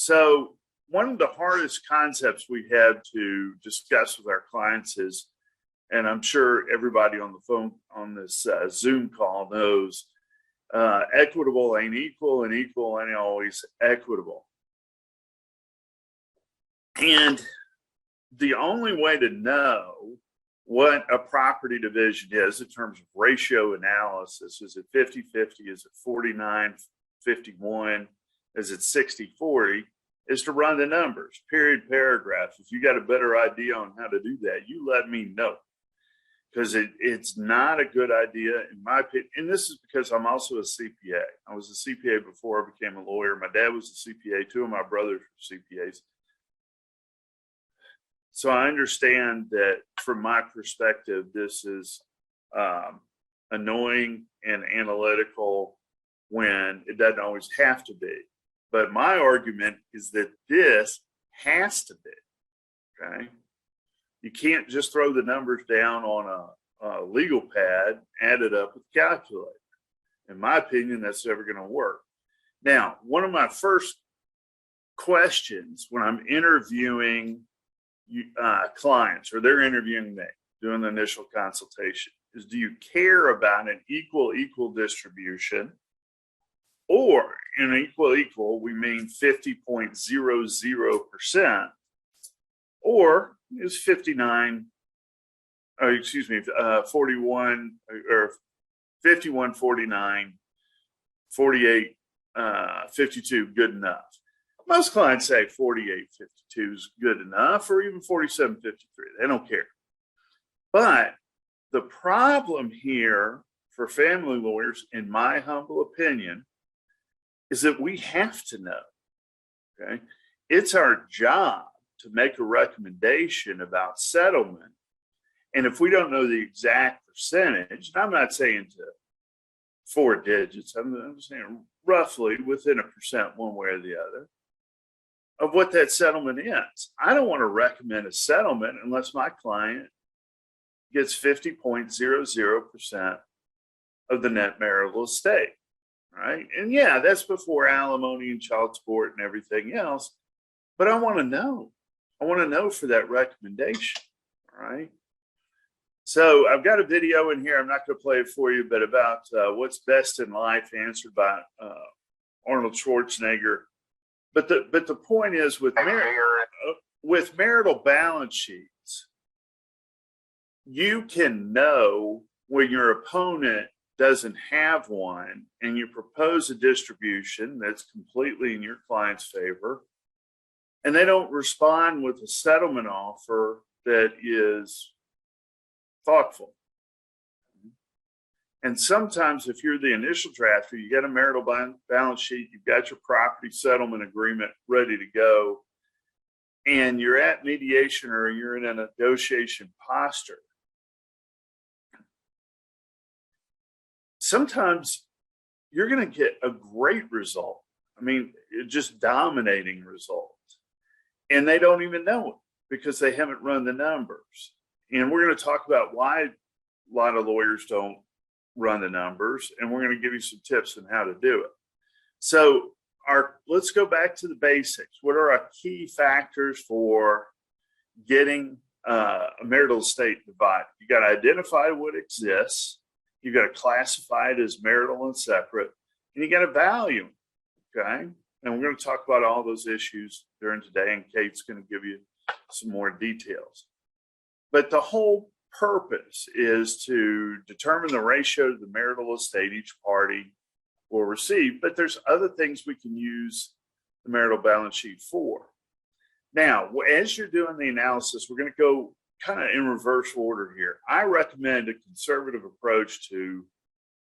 So one of the hardest concepts we had to discuss with our clients is, and I'm sure everybody on the phone on this Zoom call knows, equitable ain't equal and equal ain't always equitable. And the only way to know what a property division is in terms of ratio analysis, is it 50-50, is it 49-51, is it 60-40, is to run the numbers, period, paragraph. If you got a better idea on how to do that, you let me know. Because it's not a good idea, in my opinion. And this is because I'm also a CPA. I was a CPA before I became a lawyer. My dad was a CPA. Two of my brothers were CPAs. So I understand that from my perspective, this is annoying and analytical when it doesn't always have to be. But my argument is that this has to be, okay? You can't just throw the numbers down on a legal pad, add it up with a calculator. In my opinion, that's never going to work. Now, one of my first questions when I'm interviewing clients, or they're interviewing me, doing the initial consultation, is, do you care about an equal distribution? Or in equal, we mean 50.00%, or is 41 or 51, 49, 48, 52 good enough? Most clients say 48, 52 is good enough, or even 47, 53. They don't care. But the problem here for family lawyers, in my humble opinion, is that we have to know, okay? It's our job to make a recommendation about settlement. And if we don't know the exact percentage, and I'm not saying to 4 digits, I'm saying roughly within a percent one way or the other, of what that settlement is. I don't want to recommend a settlement unless my client gets 50.00% of the net marital estate, right? And yeah, that's before alimony and child support and everything else. But I want to know. I want to know for that recommendation, all right? So I've got a video in here. I'm not going to play it for you, but about what's best in life, answered by Arnold Schwarzenegger. But the point is, with marital balance sheets, you can know when your opponent doesn't have one and you propose a distribution that's completely in your client's favor, and they don't respond with a settlement offer that is thoughtful. And sometimes if you're the initial drafter, you get a marital balance sheet, you've got your property settlement agreement ready to go, and you're at mediation or you're in a negotiation posture. Sometimes you're going to get a great result. I mean, just dominating result. And they don't even know it because they haven't run the numbers. And we're going to talk about why a lot of lawyers don't run the numbers, and we're going to give you some tips on how to do it. So let's go back to the basics. What are our key factors for getting a marital estate divided? You got to identify what exists. You got to classify it as marital and separate, and you got to value it, okay? And we're going to talk about all those issues during today, and Kate's going to give you some more details. But the whole purpose is to determine the ratio to the marital estate each party will receive, but there's other things we can use the marital balance sheet for. Now, as you're doing the analysis, we're going to go kind of in reverse order here. I recommend a conservative approach to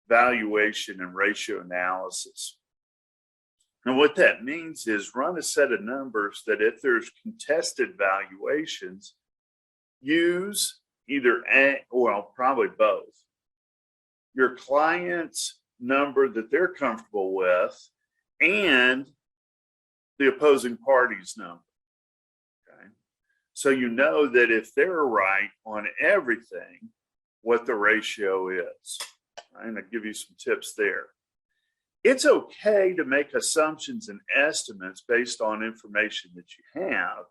valuation and ratio analysis. And what that means is run a set of numbers that, if there's contested valuations, use either probably both, your client's number that they're comfortable with and the opposing party's number. Okay. So you know that if they're right on everything, what the ratio is. Right? And I'll give you some tips there. it's okay to make assumptions and estimates based on information that you have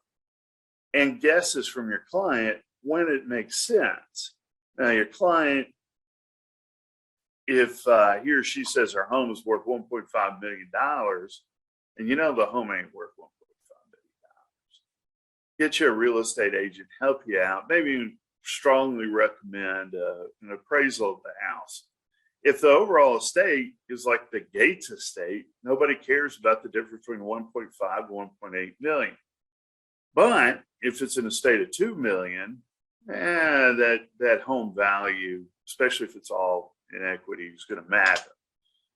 and guesses from your client when it makes sense. Now, your client, if he or she says our home is worth $1.5 million, and you know the home ain't worth $1.5 million, get you a real estate agent, help you out, maybe even strongly recommend an appraisal of the house. If the overall estate is like the Gates estate, nobody cares about the difference between 1.5 and 1.8 million. But if it's an estate of 2 million, that home value, especially if it's all in equity, is going to matter.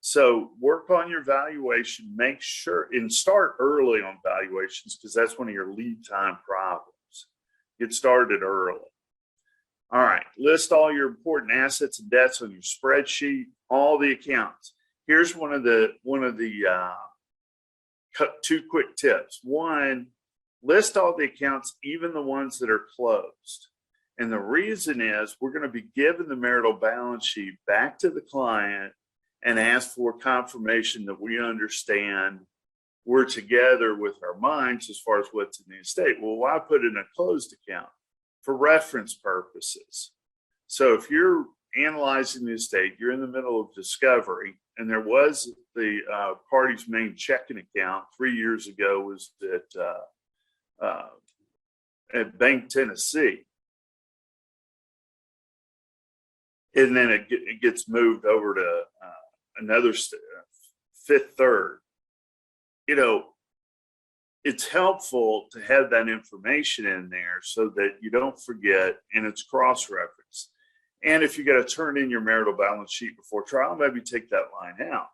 So work on your valuation, make sure, and start early on valuations because that's one of your lead time problems. Get started early. All right, list all your important assets and debts on your spreadsheet, all the accounts. Here's one of the two quick tips. One, list all the accounts, even the ones that are closed. And the reason is we're going to be giving the marital balance sheet back to the client and ask for confirmation that we understand we're together with our minds as far as what's in the estate. Well, why put in a closed account? For reference purposes. So if you're analyzing the estate, you're in the middle of discovery, and there was the party's main checking account 3 years ago was at Bank Tennessee. And then it gets moved over to another Fifth Third. You know, it's helpful to have that information in there so that you don't forget, and it's cross-referenced. And if you got to turn in your marital balance sheet before trial, maybe take that line out.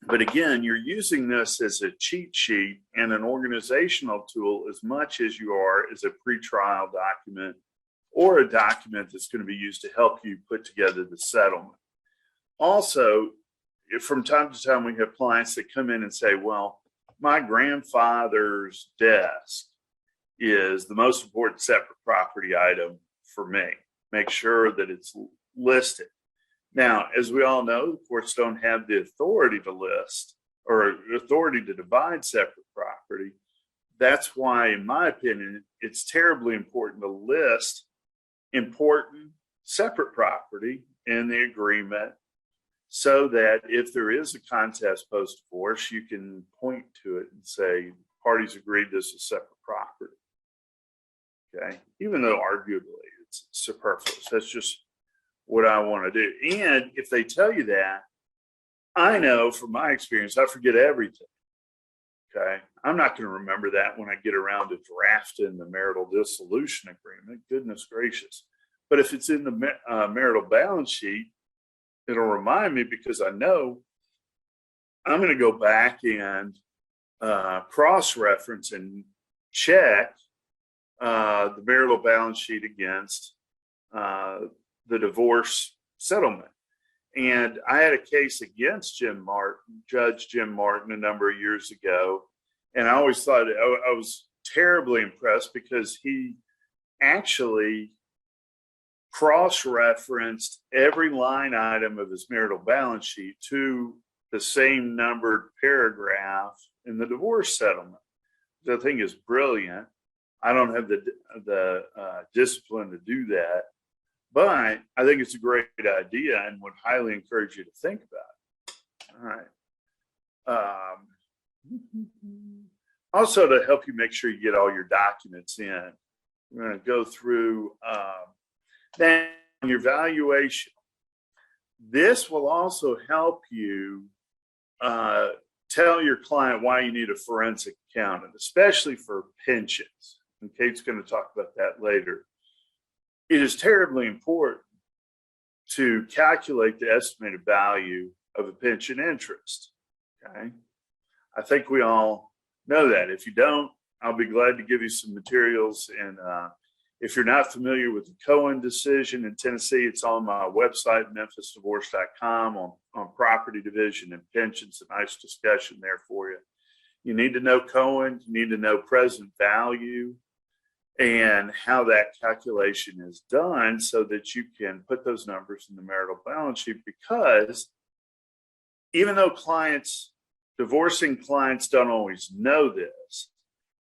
But again, you're using this as a cheat sheet and an organizational tool as much as you are as a pretrial document or a document that's going to be used to help you put together the settlement. Also, from time to time, we have clients that come in and say, well, my grandfather's desk is the most important separate property item for me. Make sure that it's listed. Now, as we all know, the courts don't have the authority to list or authority to divide separate property. That's why, in my opinion, it's terribly important to list important separate property in the agreement so that if there is a contest post-divorce, you can point to it and say, parties agreed this is separate property. Okay, even though arguably it's superfluous. That's just what I want to do. And if they tell you that, I know from my experience, I forget everything. Okay, I'm not going to remember that when I get around to drafting the marital dissolution agreement. Goodness gracious. But if it's in the marital balance sheet, it'll remind me because I know I'm going to go back and cross-reference and check the marital balance sheet against the divorce settlement. And I had a case against Judge Jim Martin, a number of years ago. And I always thought I was terribly impressed because he actually cross-referenced every line item of his marital balance sheet to the same numbered paragraph in the divorce settlement, which I think is brilliant. I don't have the discipline to do that, but I think it's a great idea and would highly encourage you to think about it. All right. Also, to help you make sure you get all your documents in, we're going to go through then your valuation. This will also help you tell your client why you need a forensic accountant, especially for pensions. And Kate's going to talk about that later. It is terribly important to calculate the estimated value of a pension interest. Okay, I think we all know that. If you don't, I'll be glad to give you some materials. And if you're not familiar with the Cohen decision in Tennessee, it's on my website, memphisdivorce.com, on property division and pensions. A nice discussion there for you. You need to know Cohen. You need to know present value and how that calculation is done so that you can put those numbers in the marital balance sheet, because even though divorcing clients don't always know this,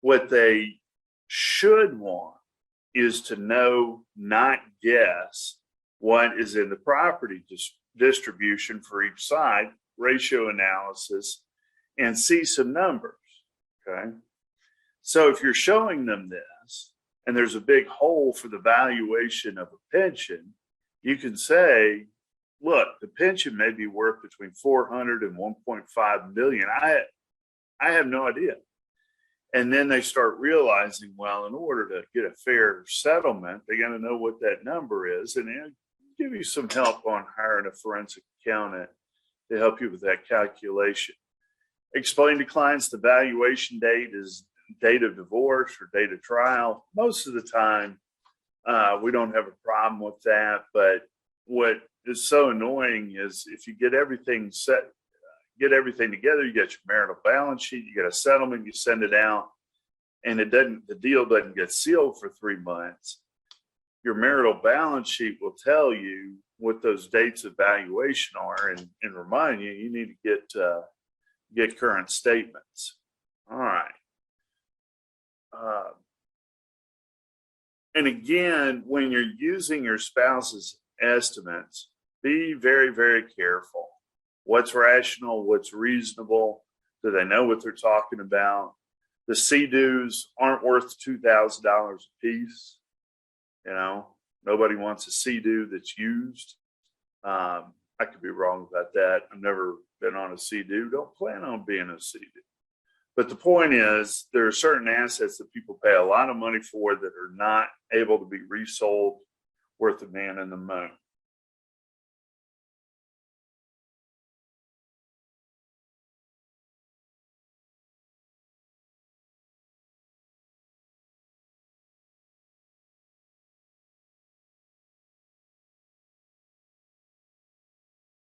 what they should want is to know, not guess, what is in the property distribution for each side, ratio analysis, and see some numbers. Okay. So if you're showing them this and there's a big hole for the valuation of a pension, you can say, look, the pension may be worth between 400 and 1.5 million. I have no idea. And then they start realizing, well, in order to get a fair settlement, they got to know what that number is. And it'll give you some help on hiring a forensic accountant to help you with that calculation. Explain to clients the valuation date is date of divorce or date of trial. Most of the time, we don't have a problem with that. But what is so annoying is if you get everything together, you got your marital balance sheet, you get a settlement, you send it out, and the deal doesn't get sealed for 3 months. Your marital balance sheet will tell you what those dates of valuation are and remind you need to get current statements. All right. And again, when you're using your spouse's estimates, be very, very careful. What's rational? What's reasonable? Do they know what they're talking about? The CDUs aren't worth $2,000 a piece. Nobody wants a CDU that's used. I could be wrong about that. I've never been on a CDU. Don't plan on being a CDU. But the point is, there are certain assets that people pay a lot of money for that are not able to be resold worth a man in the moon.